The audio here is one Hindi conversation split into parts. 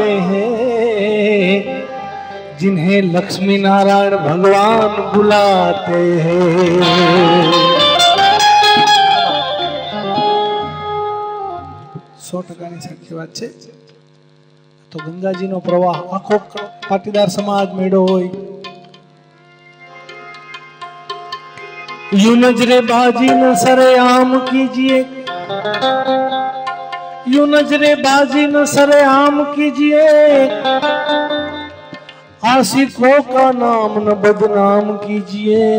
बुलाते हैं, जिन्हें लक्ष्मी नारायण भगवान बुलाते हैं। 100% સાચી વાત છે। તો ગંગાજીનો પ્રવાહ આખો પાટીદાર સમાજ મેળો હોય। यूं नजरे बाजी न सरेआम कीजिए, यूं नजरे बाजी न सरेआम कीजिए, आशिकों का नाम न बदनाम कीजिए,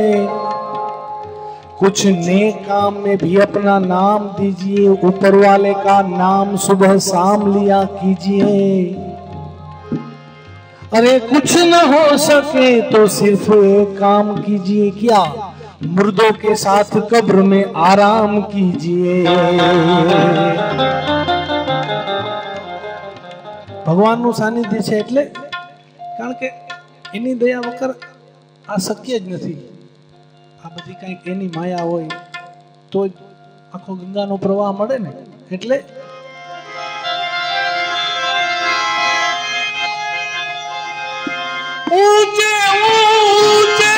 कुछ नेक काम में भी अपना नाम दीजिए, ऊपर वाले का नाम सुबह शाम लिया कीजिए। अरे कुछ न हो सके तो सिर्फ एक काम कीजिए, क्या? मुर्दों के साथ कब्र में आराम कीजिए। ભગવાનનું સાનિધ્ય છે એટલે, કારણ કે એની દયા વગર આ શક્ય જ નથી। આ બધી કંઈક એની માયા હોય તો જ આખો ગંગાનો પ્રવાહ મળે ને। એટલે ઊંચે ઊંચે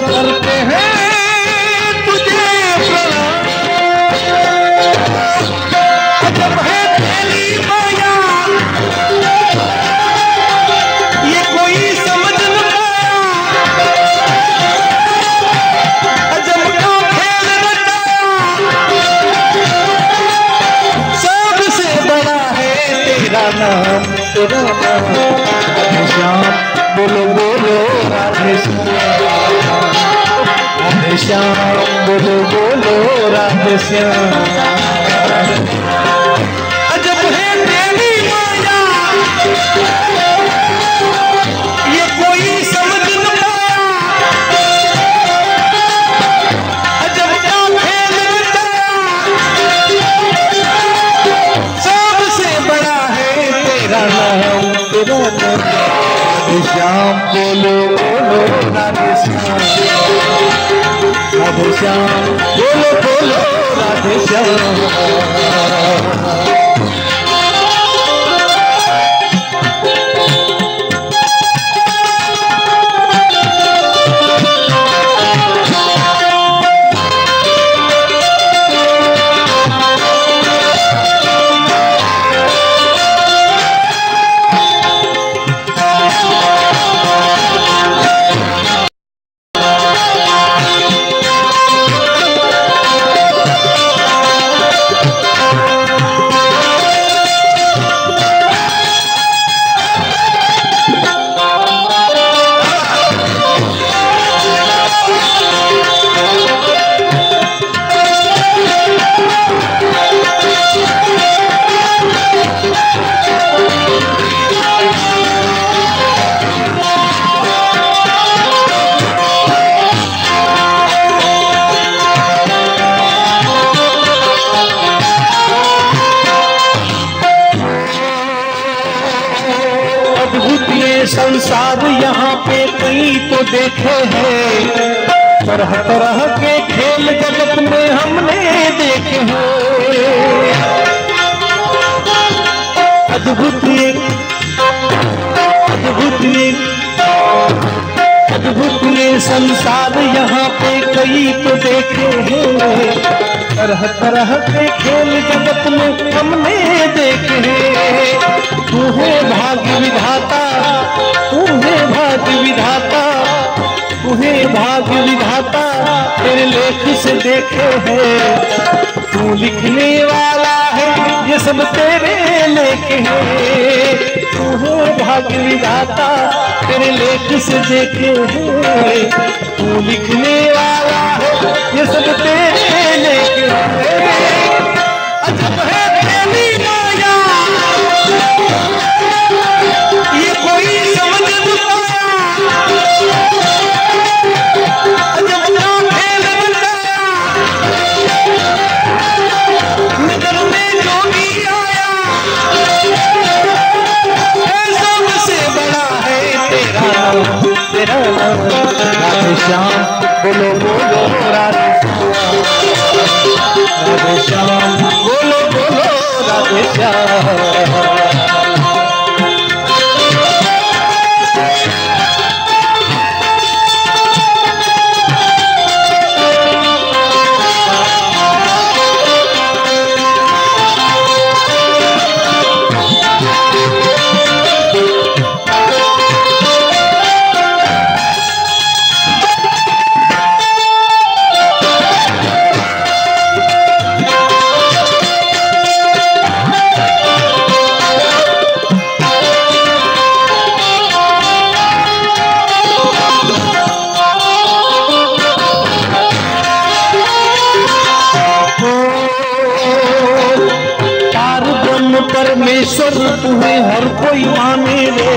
करते हैं तुझे प्रणाम। अजब है तेरी माया, ये कोई समझ न पाया, अजब का खेल रचाया, सबसे बड़ा है तेरा नाम, तेरा नाम। राधे श्याम बोलो बोलो राधे श्याम, राधे श्याम बोलो बोलो राधे श्याम। अजब है तेरी माया, ये कोई समझ न पाया, अजब का खेल रचाया, सबसे बड़ा है तेरा नाम, तेरा नाम। राधे श्याम बोलो बोलो राधे श्याम, राधे श्याम बोलो बोलो राधे श्याम। संसार यहाँ पे कई तो देखे हैं, तरह तरह के खेल जगत में हमने देखे हैं। अद्भुत अद्भुत संसार यहाँ पे कई तो देखे हैं, तरह तरह के खेल जगत में हमने देखे हैं। तू है भाग्य विधाता, तू है भाग्य विधाता, तू है भाग्य विधाता, तेरे लेख से देखे हैं तू लिखने वाला है ये सब तेरे लेके है, तू है भाग्य विधाता तेरे लेख से देखे है, तू लिखने वाला है ये सब तेरे लेके है। अजब है तेरी माया ये कोई समझ न पाया, अजब का खेल बताया नजर में जो भी आया, सबसे बड़ा है तेरा नाम, तेरा नाम राधे श्याम, बोलो बोलो राधे श्याम, बोलो बोलो राधे श्याम। परमेश्वर तुम्हें हर कोई माने रे,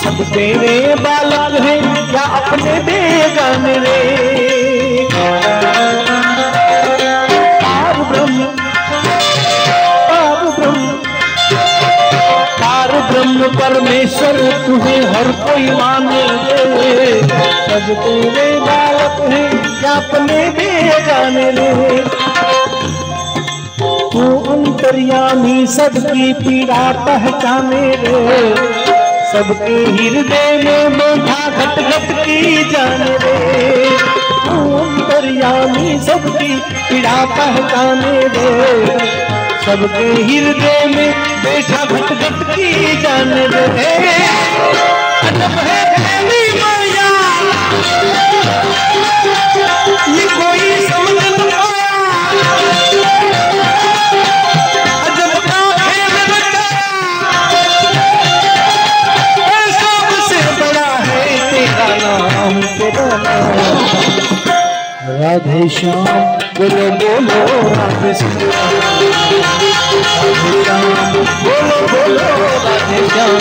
सब तेरे बालक हैं या अपने बेगाने रे। पार ब्रह्म परमेश्वर तुम्हें हर कोई माने रे, सब तेरे बालक हैं या अपने बेगाने रे। तू अंतर्यामी सबकी पीड़ा पहचाने रे, सबके हृदय में बैठा घट घट की जाने रे। तू अंतर्यामी सबकी पीड़ा पहचाने रे, सबके हृदय में बैठा घट घट की जाने रे। अजब है तेरी माया ये कोई समझ न पाया, राधे श्याम, बोलो बोलो राधे श्याम, राधे श्याम, बोलो बोलो राधे श्याम।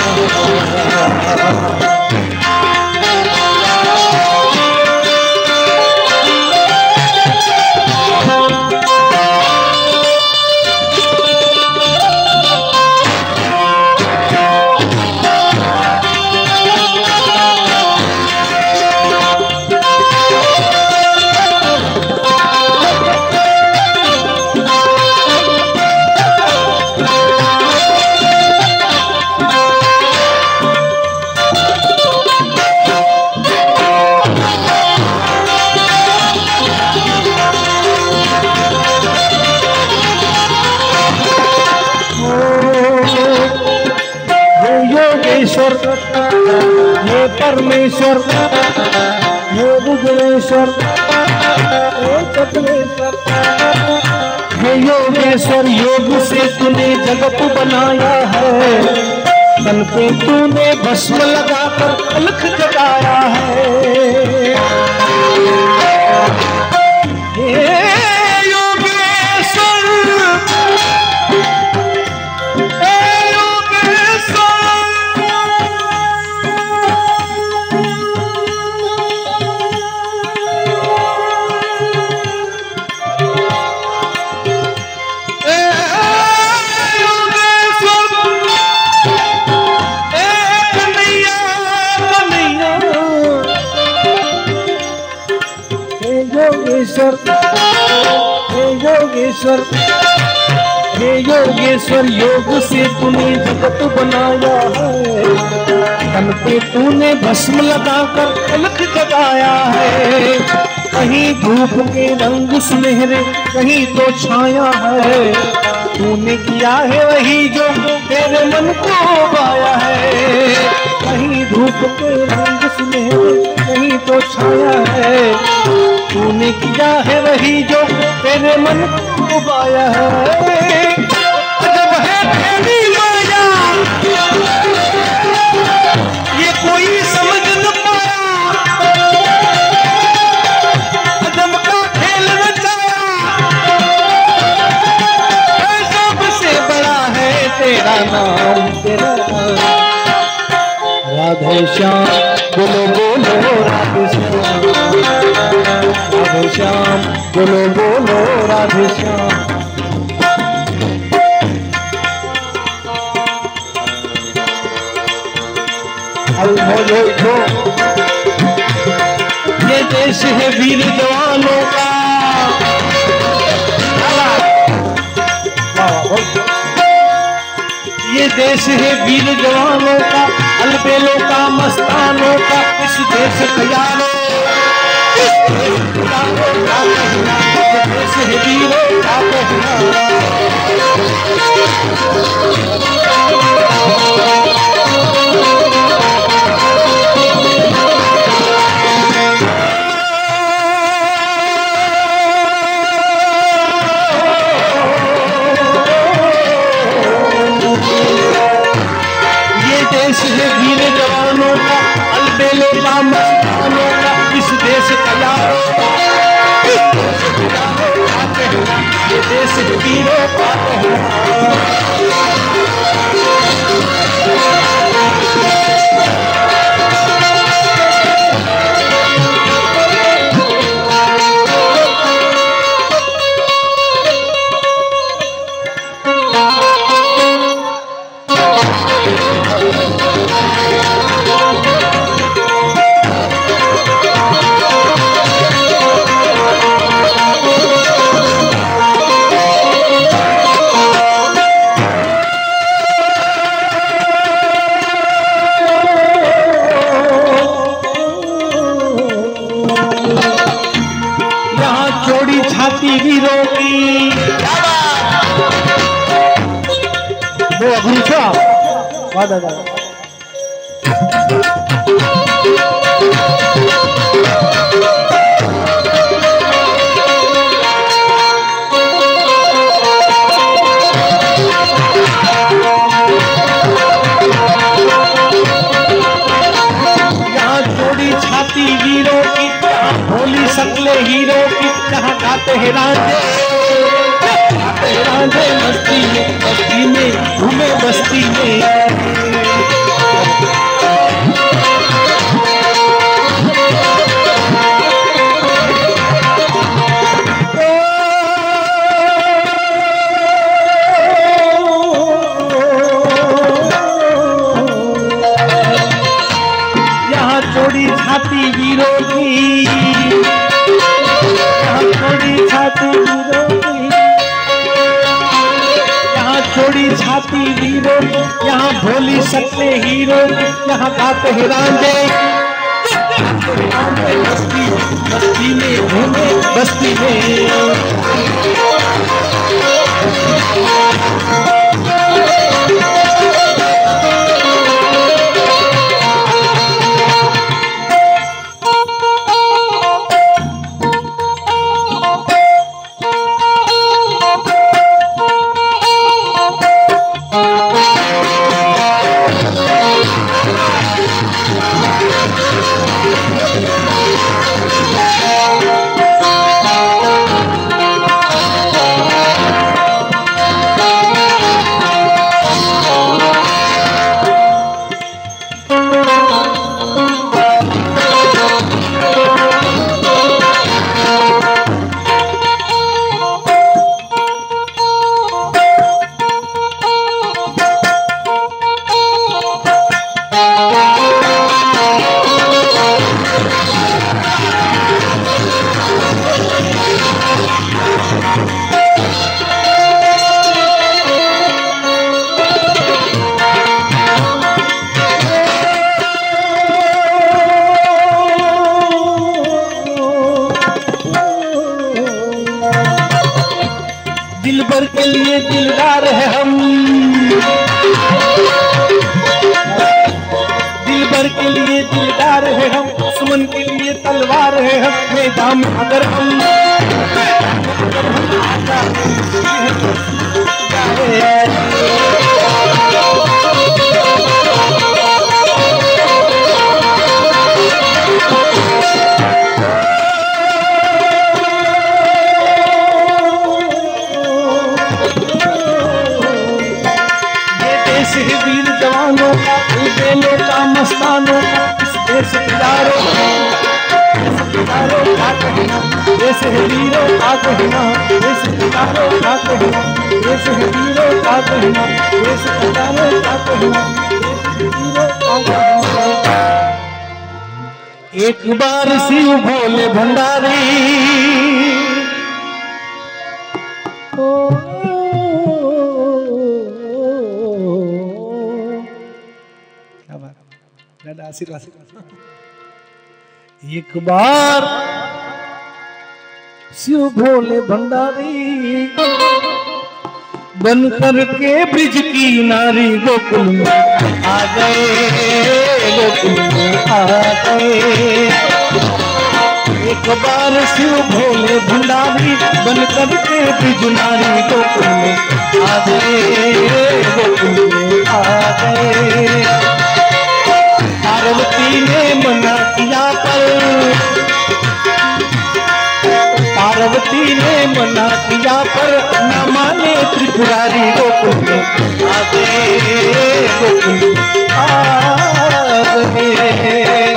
ये परमेश्वर ये विघ्नेश्वर ये चतुरेश्वर, हे योगेश्वर योग से तूने जगत बनाया है, तन पे तूने भस्म लगाकर अलख जगाया है। हे योगेश्वर योग से तूने जगत बनाया है, तन पे तूने भस्म लगाकर अलख जगाया है। कहीं धूप के रंग सुनहरे कहीं तो छाया है, तूने किया है वही जो तेरे मन को भाया है। कहीं धूप के रंग सुनहरे कहीं तो छाया है, तूने किया है वही जो तेरे मन को पाया है। जब है तेरी माया ये कोई समझ न पाया, अजब का खेल रचाया सबसे बड़ा है तेरा नाम, तेरा नाम। राधे श्याम बोलो बोलो राधे श्याम, राधे श्याम बोलो बोलो राधे श्याम। ये देश है वीर जवानों का, ये देश है वीर जवानों का, अलबेलों का मस्तानों का, इस देश का यारो, ये देश है वीरों का पहनावा। देश है वीर जवानों का, अलबेलों का मस्तानों का, इस देश का यारो, ये देश वीरों का पहनावा। छाती वीरों की वो अघुछा वादा यहाँ जोड़ी छाती वीरों की, भोली सकले हीरो की, जहाँ गाते हैं रांझे, गाते हैं रांझे मस्ती में घूमे बस्ती में। यहाँ चोरी छाती वीरों की, छोड़ी छाती वीरों की, यहाँ छोड़ी छाती वीरों की, यहाँ भोली सकले हीरो की, यहाँ गाते हैं रांझे बस्ती बस्ती में घूमे बस्ती में। दिलबर के लिए दिलदार है हम, दिलबर के लिए दिलदार है हम, दुश्मन के लिए तलवार है हम, मैदान अगर हम वीर जवानों बेलों का मस्तानों, इस देश प्यारों का कहना, देश है वीरों का कहना, देश प्यारों का कहना, देश है वीरों का कहना, देश प्यारों का कहना, वीरों का कहना। एक बार शिव भोले भंडारी आशीर्वाद। एक बार शिव भोले भंडारी बनकर के ब्रिज की नारी गोकुल में आ गए, गोकुल में आ गए। एक बार शिव भोले भंडारी बनकर के ब्रिज नारी गोकुल में आ गए, गोकुल में आ गए। पार्वती ने मना किया पर, पार्वती ने मना किया पर न माने त्रिपुरारी गोकुल में आ गए, गोकुल में आ गए।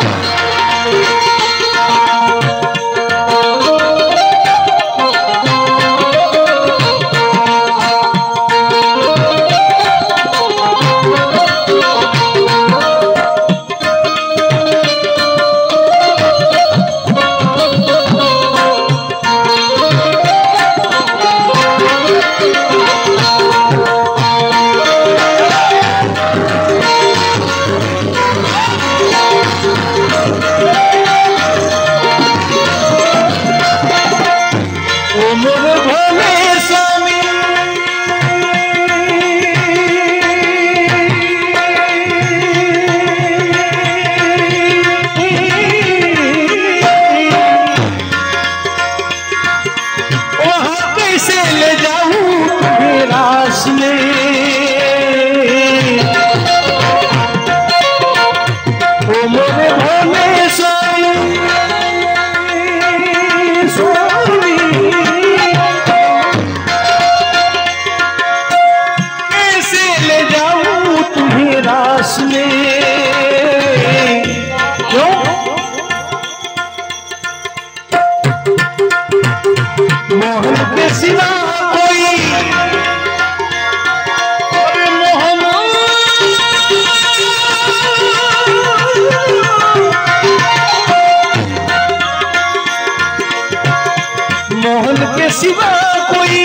सिवा कोई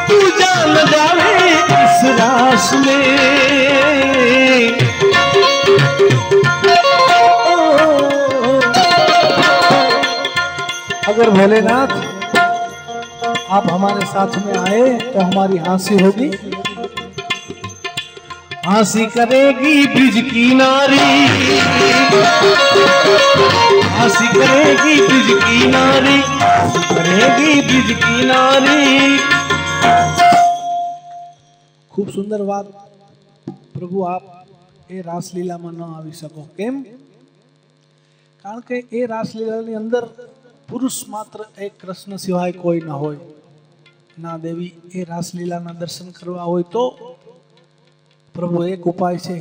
पूजा न जावे इस रास में। अगर भोलेनाथ आप हमारे साथ में आए तो हमारी हंसी होगी, हंसी करेगी ब्रिज की नारी, हंसी करेगी ब्रिज की नारी, हंसी करेगी ब्रिज की नारी। खूब सुंदर बात प्रभु आप ए रासलीला में न આવી શકો કેમ? કારણ કે એ રાસલીલાની અંદર પુરુષ માત્ર એક કૃષ્ણ સિવાય કોઈ ન હોય। ના દેવી એ રાસલીલાના દર્શન કરવા હોય તો प्रभु एक उपाय है,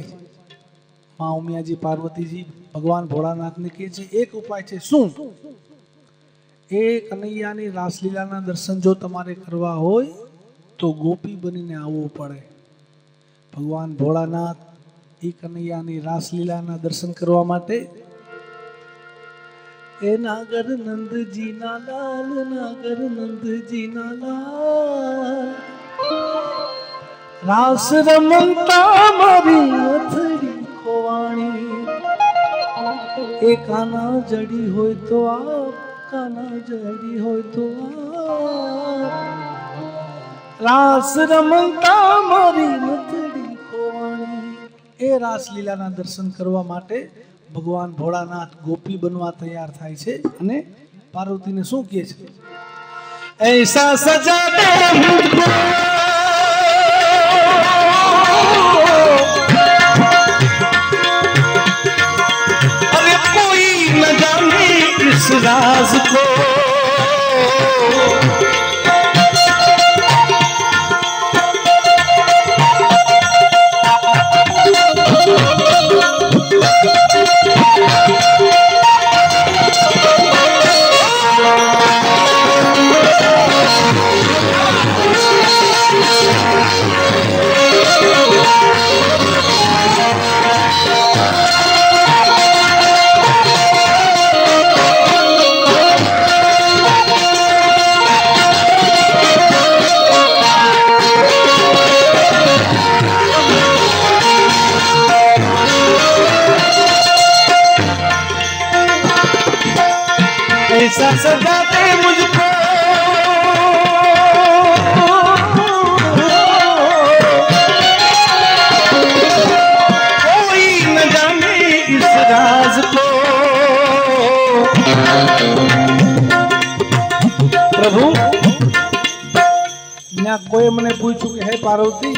माँ उमिया जी पार्वती जी भगवान भोलानाथ ने कहे छे एक उपाय है शू ए कन्हैया नी रासलीला ना दर्शन जो तमारे करवा होय तो गोपी बनीने आववू पड़े। भगवान भोलानाथ ए कन्हैया नी रासलीला ना दर्शन करवा माटे ए नागर नंद जी ना लाल, नागर नंद जी ना लाल, रास रमंता मारी अथड़ी खोवाणी, ए काना जड़ी होय तो आप, काना जड़ी होय तो आप, रास रमंता मारी अथड़ी खोवाणी। ए रासलीला ना दर्शन करवा माटे ભગવાન ભોળાનાથ ગોપી બનવા તૈયાર થાય છે અને પાર્વતીને શું કહે છે? ऐसा सजा दे मुझको अरे कोई न जाने इस राज को ऐसा सजा दे मुझको कोई न जाने इस राज को। प्रभु ना कोई मैंने पूछू कि है पार्वती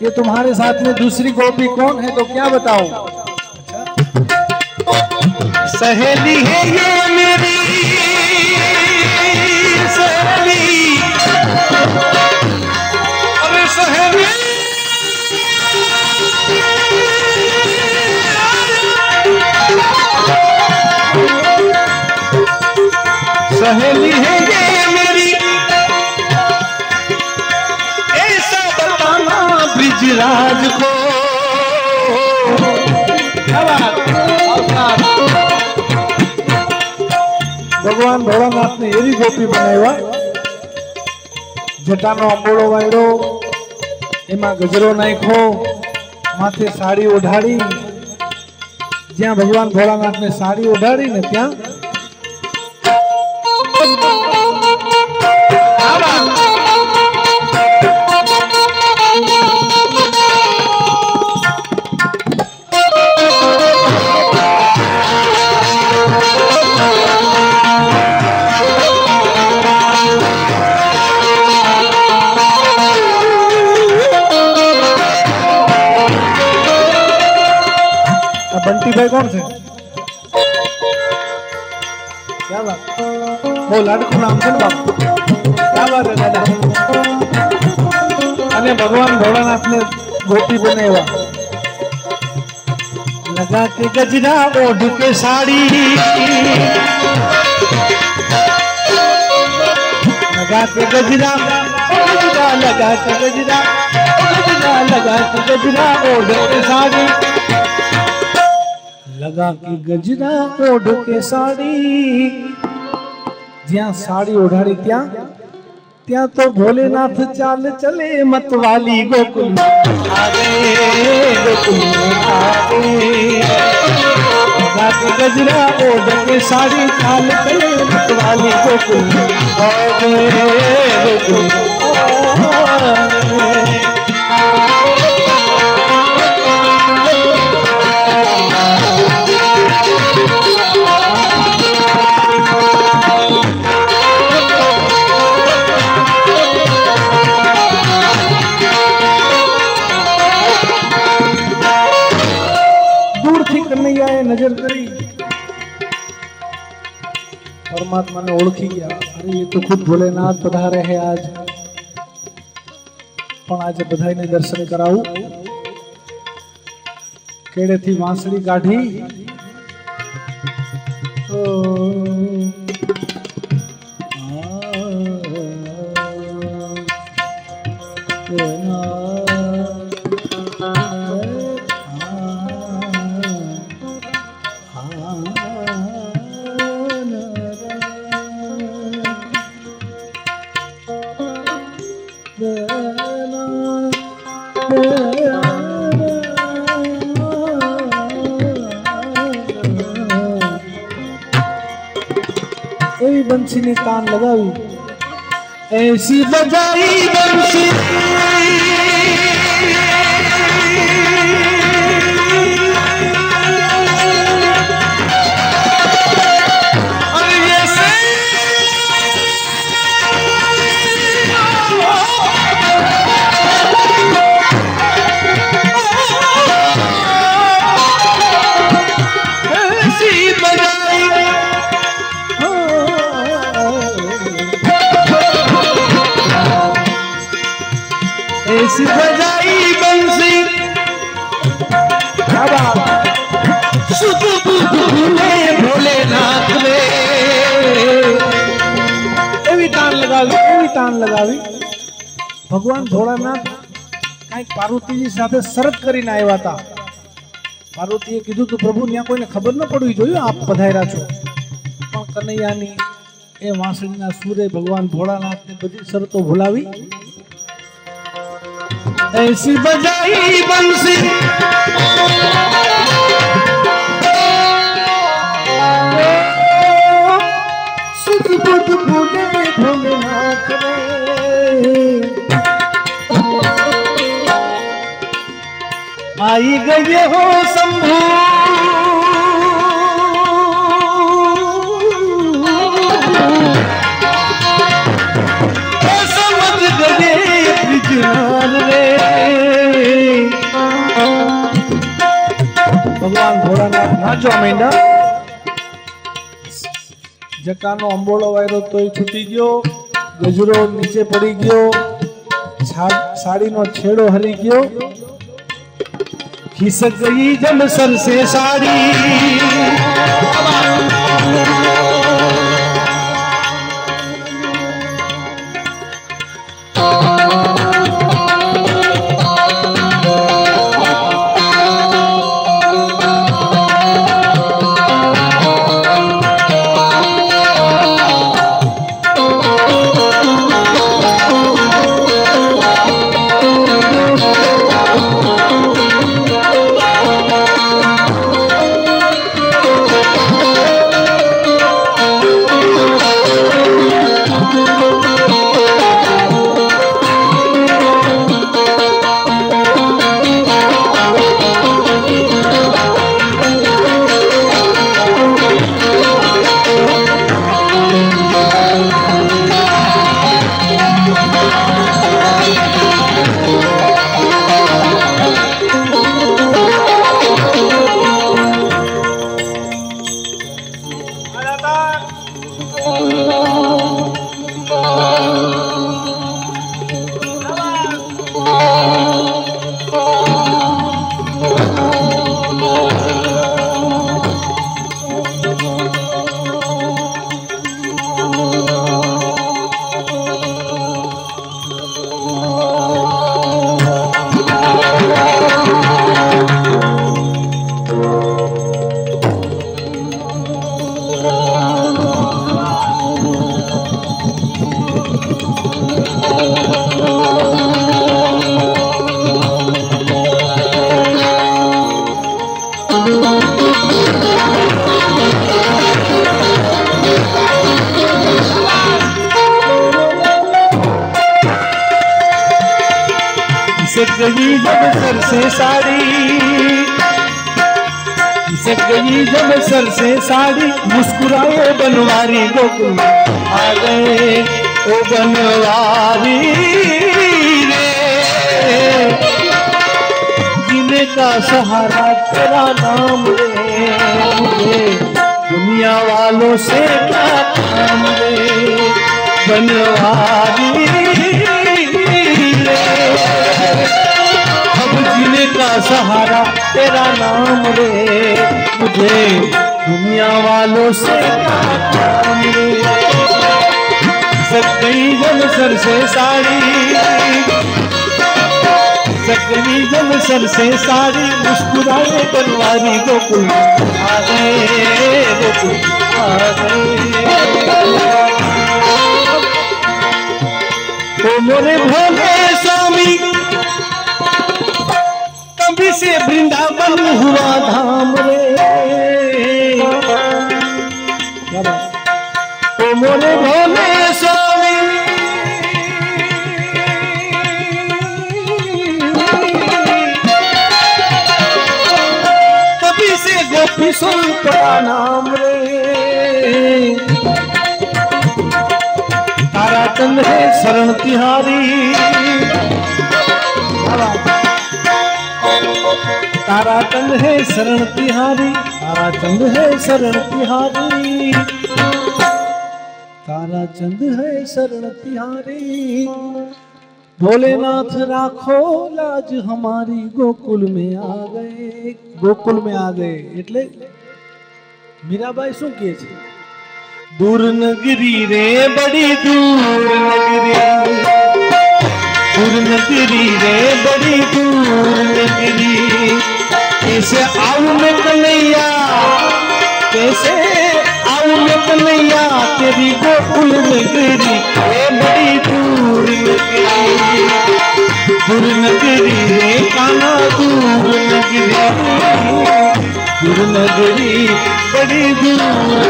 ये तुम्हारे साथ में दूसरी गोपी कौन है तो क्या बताऊं? सहेली है ये मेरी सहेली अरे सहेली सहेली है ये मेरी ऐसा बताना ब्रिजराज को। ભગવાન ભોળાનાથને એવી ગોપી બનાવ્યા જટાનો અંબોળો વાળ્યો એમાં ગજરો નાખ્યો માથે સાડી ઓઢાડી જ્યાં ભગવાન ભોળાનાથને સાડી ઓઢાડી ને ત્યાં बंटी भाई कौन से क्या बात वो लाडकू नाम છે ને બાપ क्या बात है दादा અને ભગવાન ભોળાનાથને ગોપી બનાવ્યા लगा के गजरा ओढ़ के साड़ी लगा के गजरा लगा के गजरा लगा के गजरा ओढ़ के साड़ी लगा के गजरा ओढ़ के साड़ी ज्યાં साड़ी ओढ़ाड़ी त्या त्या तो भोलेनाथ चाल चले मतवाली गोकुल आ गए गोकुल आ गए लगा के गजरा ओढ़ के साड़ी चाल चले मतवाली गोकुल आ गए गोकुल नजर करी परमात्मा ने ओळखी गया अरे ये तो खुद भोलेनाथ पधारे है आज पण आज बधाई ने दर्शन कराऊं केड़े थी वांसड़ी काढ़ी बंसी ने कान लगावी ऐसी बजाई बंसी ऐसी बजाई बंसी सुध बुध भूले भोलेनाथ रे एवी तान लगावी भगवान भोळानाथ કંઈક પાર્વતીજી સાથે શરત કરીને આવ્યા હતા. પાર્વતીએ કીધું તું પ્રભુ ત્યાં કોઈને ખબર ન પડવી જોઈએ આપ પધાર્યા છો, પણ કનૈયાની એ વાંસળીના સુરે ભગવાન ભોળાનાથને બધી શરતો ભૂલાવી. ऐसी बजाई बंसी सुध बुध भूले भोलेनाथ रे आई गए हो शंभू समझ गए विज्ञान रे. ભગવાન ભોળાનાથ નાચવા માંડ્યા. જટાનો અંબોળો વાયરો તોય છૂટી ગયો, ગજરો નીચે પડી ગયો, સાડીનો છેડો હરી ગયો. खिसक गई जब सर से साड़ी खिसक गई जब सर से साड़ी, खिसक गई जब सर से साड़ी, मुस्कुराए बनवारी गोकुल आ गए ओ बनवारी रे, जिन्हें का सहारा तेरा नाम रे, दुनिया वालों से क्या काम रे बनवारी अब जीने का सहारा तेरा नाम रे, मुझे दुनिया वालों से काम रे. सक गई जब सर से साड़ी, सक गई जब सर से साड़ी, मुस्कुराए बनवारी गोकुल आ गए, गोकुल आ गए. तो मोरे भोले स्वामी कभी से वृंदावन हुआ धाम रे, तो मोरे भोले स्वामी कभी से गोपी सुन का नाम रे, तारा चंद है शरण तिहारी, तारा चंद है शरण तिहारी, तारा चंद है शरण तिहारी, तारा चंद है शरण तिहारी. भोलेनाथ राखो लाज हमारी गोकुल में आ गए। गोकुल में आ गए એટલે મીરાબાઈ શું કહે છે? दूर नगरी रे बड़ी दूर नगरी, दूर नगरी रे बड़ी दूर नगरी, कैसे आऊं मैं कन्हैया, कैसे आऊं मैं कन्हैया तेरी गोकुल नगरी, रे बड़ी दूर नगरी, दूर नगरी रे कान्हा दूर नगरी, दूर नगरी बड़ी दूर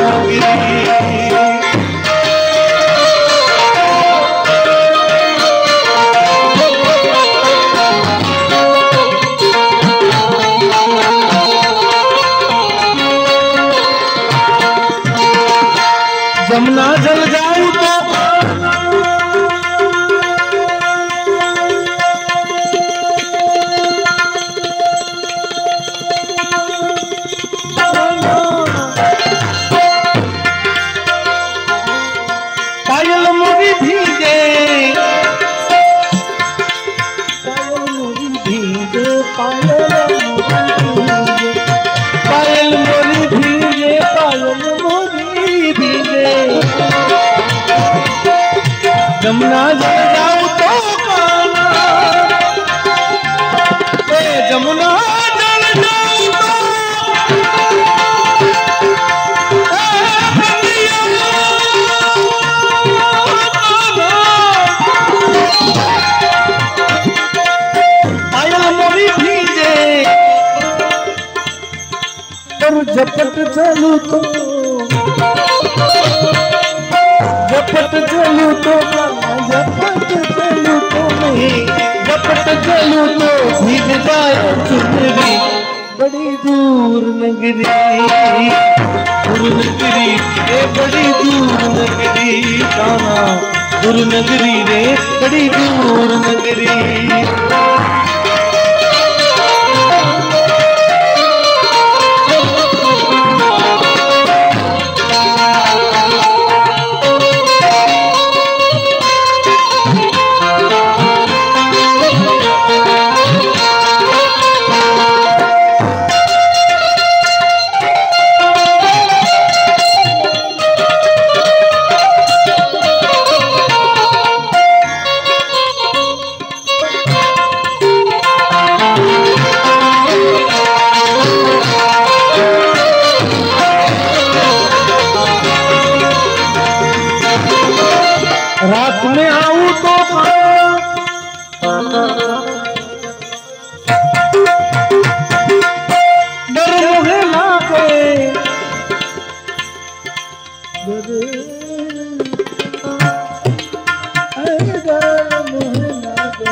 नगरी। जमुना जल जाऊं तो पायल मोरी भीगे, पायल मोरी भीगे, पायल मोरी भीगे, पायल मोरी भीगे, जमुना जल जाऊं तो कान्हा, जमुना जल जाऊं तो पायल मोरी भीगे, पर झपट चलूं तो, झपट चलूं तो झपट चलूं तो नहीं, झपट चलूं तो भीग जाए चुनरी, बड़ी दूर नगरी, दूर नगरी रे बड़ी दूर नगरी, कान्हा दूर नगरी रे बड़ी दूर नगरी। रात में आऊं तो डर मुझे लागे, डर मुझे लागे,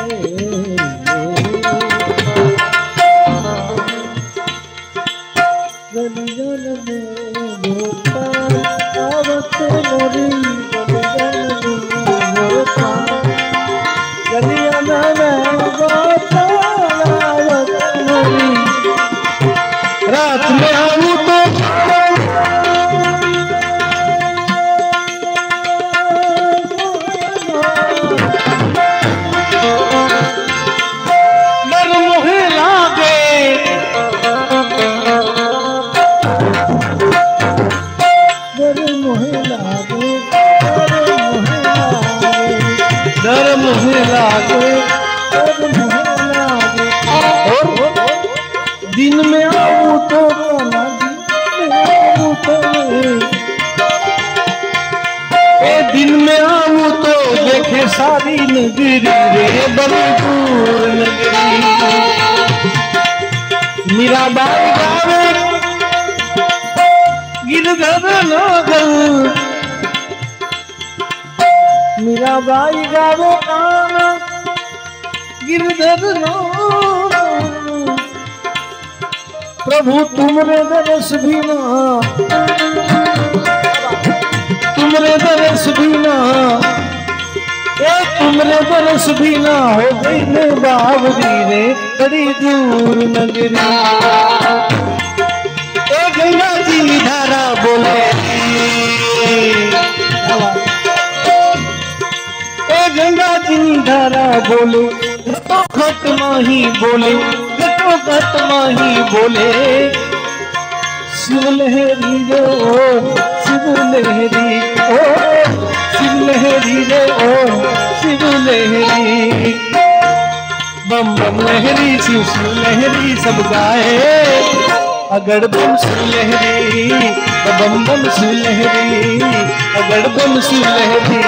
गलियन में होता आवत मोरी, रात में आऊं तो डर मुझे लागे, डर मुझे लागे, डर मुझे लागे, डर मुझे लागे, और दिन में आऊं तो दिन में आऊं तो देखे सारी नगरी रे बड़ी दूर नगरी। मीराबाई गावे गिरधर नागर, मीराबाई गावे कान्हा गिरधर नागर, प्रभु तुमरे दरस बिना, तुमरे दरस बिना, तुमरे दरस बिना हो गई ने बावरी रे बड़ी दूर नगरी। गंगा जी धारा बोले, गंगा जी धारा बोले, घटो घट माही बोले, घटो घट माही बोले। शिव लहरी रे ओ शिव लहरी, ओ शिव लहरी रे ओ शिव लहरी। बम बम लहरी शिव शिव लहरी सब गाए, अगड़ बम शिव लहरी, बम बम शिव लहरी, अगड़ बम शिव लहरी।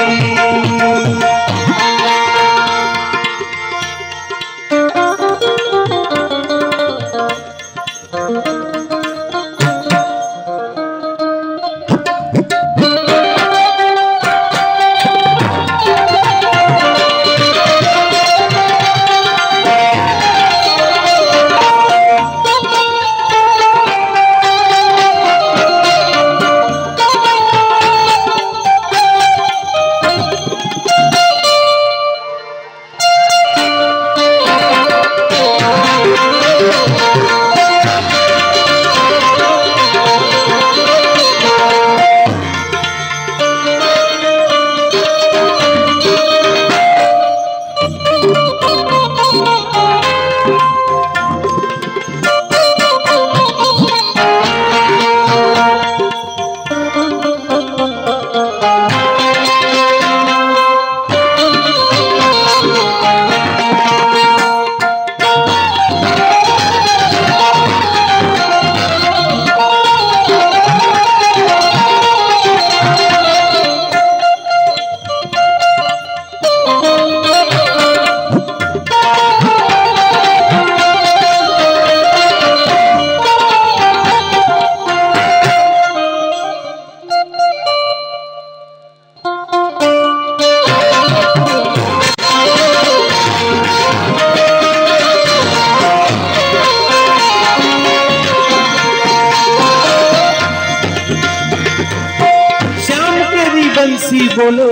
बंसी बोले,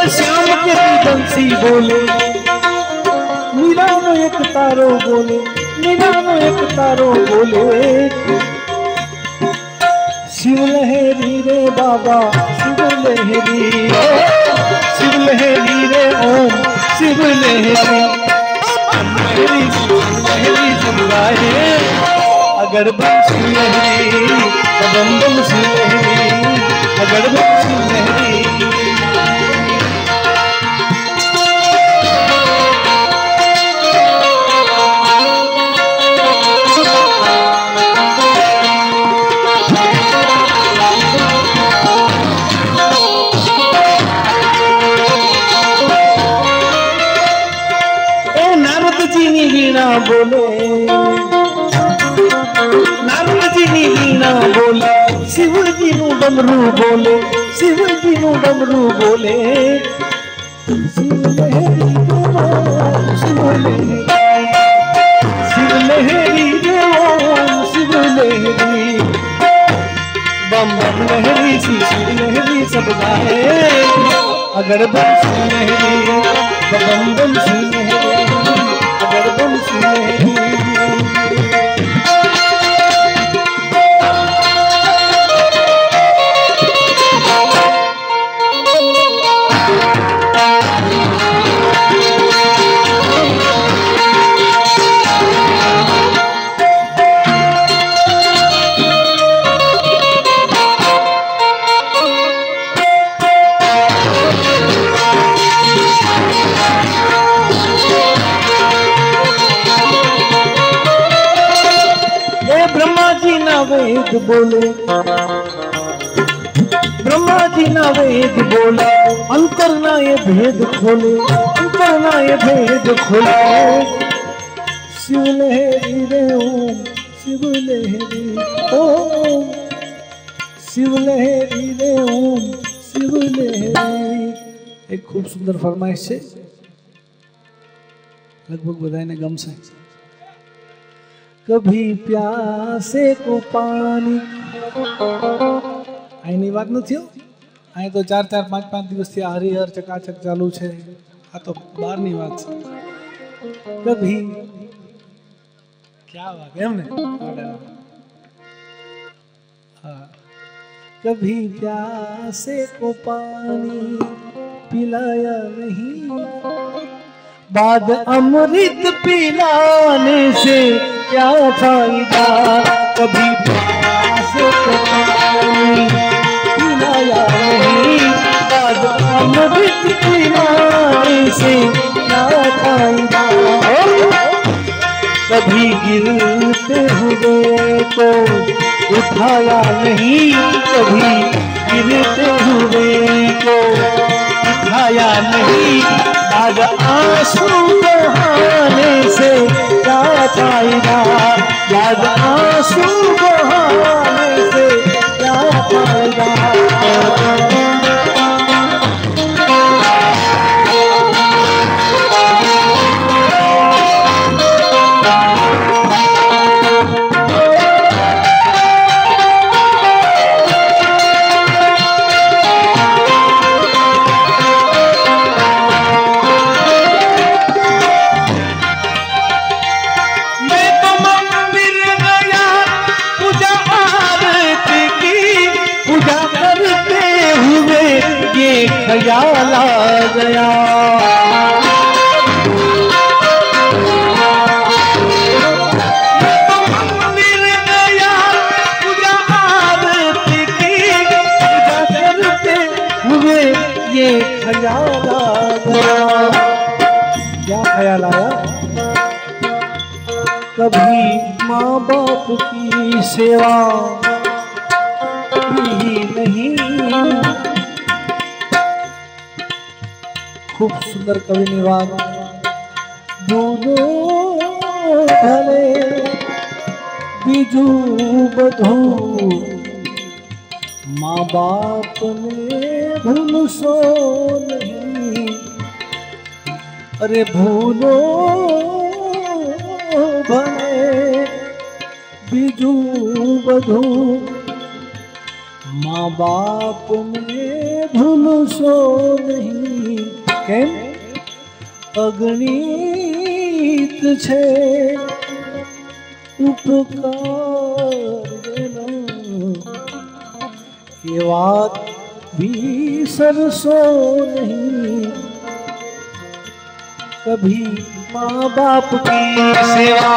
श्याम के बंसी बोले, मीरा में एक तारो बोले, मीरा में एक तारो बोले। शिव लहरी रे बाबा शिव लहरी, शिव लहरी रे ओम शिव लहरी। लहरी सब गाए, अगर बम शिव लहरी, बम बम शिव लहरी, अगर बम शिव लहरी। नारद जी नी वीणा बोले, नारद जी नी वीणा बोले, शिव जी नु डमरू बोले, शिव जी नु डमरू बोले। शिव लहरी शिव लहरी, शिव लहरी रे ओम शिव लहरी। बम बम लहरी शिव शिव लहरी सब गाए, अगर बम शिव लहरी, बम बम शिव लहरी, अगर बम शिव लहरी। वेद बोले, ब्रह्मा जी ना वेद बोले, अंतर ना ये भेद खोले, अंतर ना ये भेद खोले। शिव लहरी रे ओम शिव लहरी, ओम शिव लहरी रे ओम शिव लहरी। एक खूब सुंदर फरमाइश है, लगभग बधाने गमશે। कभी प्यासे को पानी, आईनी बात नहीं थी, आई तो 4-4, 5-5 दिवस थी हरिहर चकाचक चालू है, आ तो बारनी बात है। कभी क्या बात है हमने, हाँ, कभी प्यासे को पानी, पिलाया नहीं, बाद अमृत पिलाने से क्या फायदा, कभी प्यास को पानी पिलाया नहीं, बाद अमृत पिलाने से क्या फायदा, कभी गिरते हुए को उठाया नहीं, कभी गिरते हुए को उठाया नहीं, आज आंसू बहाने से क्या फायदा, आज आंसू बहाने से क्या फायदा। ख्याल आ गया, मंदिर गया पूजा आरती की, पूजा करते हुए ये ख्याल आ गया। क्या ख्याल आया? कभी माँ बाप की सेवा भी नहीं। खूब सुंदर कवि निवाद, दोनों भले बीजू बधू, माँ बाप ने भूल सो नहीं, अरे भूलो भले बीजू बधू, माँ बाप ने भूल सो नहीं, કેમ અગણિત છે ઉપકાર એ વાત વિસરશો નહીં, कभी माँ बाप की सेवा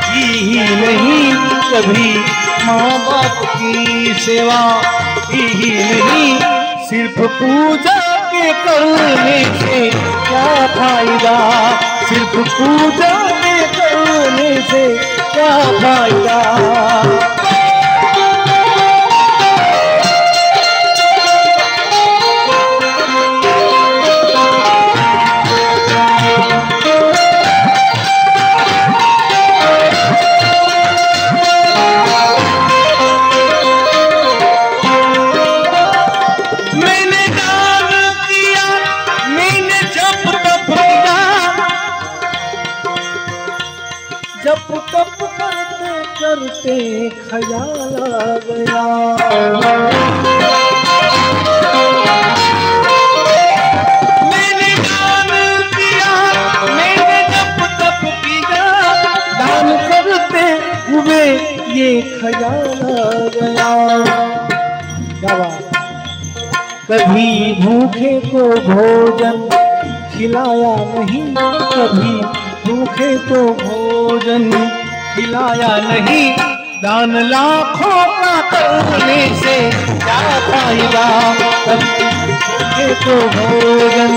की ही नहीं, कभी माँ बाप की सेवा की ही नहीं, सिर्फ पूजा के करने से क्या फायदा, सिर्फ पूजा के करने से क्या फायदा। जप तप करते करते ख्याल आ गया, मैंने दान किया, मैंने जप तप किया, दान करते हुए ये ख्याल आ गया। क्या बात, कभी भूखे को भोजन खिलाया नहीं, कभी भूखे को भोजन खिलाया नहीं, दान लाखों का करने से क्या फायदा, भूखे को भोजन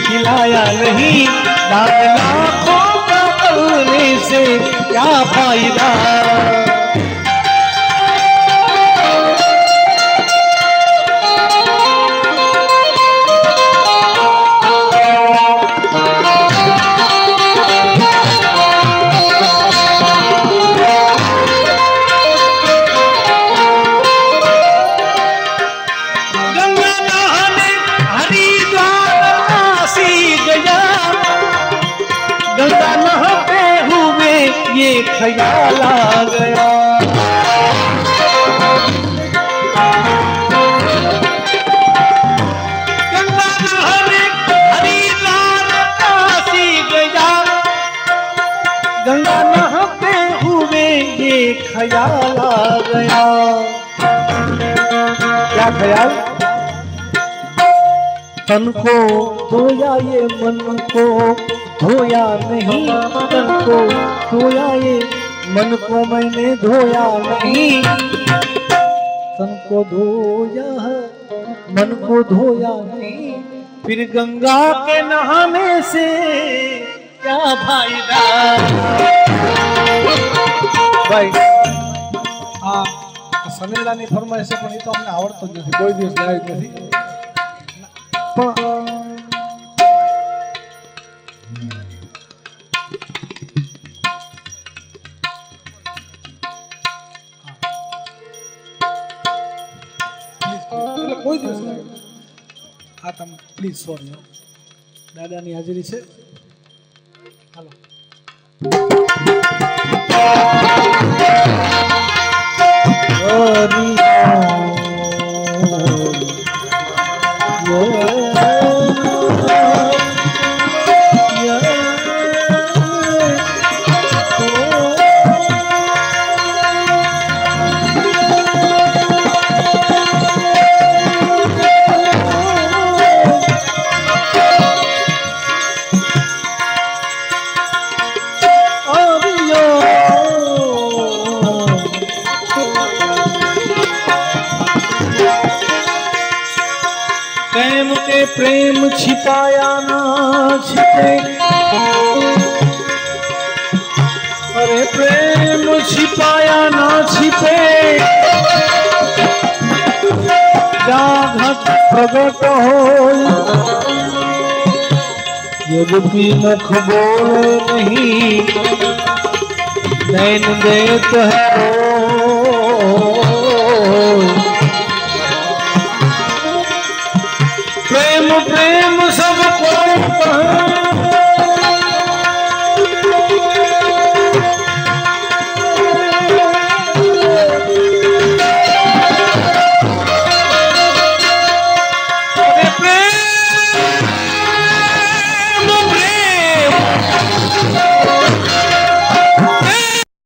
खिलाया नहीं, दान लाखों का करने से क्या फायदा। गंगा नहाते हुए ये ख्याल आ गया, गंगा नहाने हरिद्वार काशी गया, गंगा नहाते हुए ये ख्याल आ गया। क्या ख्याल? तन को धोया ये मन को धोया नहीं, तन को धोया ये मन को मैंने धोया नहीं, तन को धोया है मन को धोया नहीं, फिर गंगा के नहाने से क्या फायदा। भाई સમીરદાની ફરમાઈશ પણ એ તો અમને આવડતો જ નથી, કોઈ દિવસ ગાયું નથી પણ કોઈ દિવસ ગાયું આ તમે પ્લીઝ સોરી દાદાની હાજરી છે હાલો प्रेम छिपाया ना छिपे, अरे प्रेम छिपाया ना छिपे, जाघट प्रगट हो यद्यपि मुख बोले नहीं, नैन देत है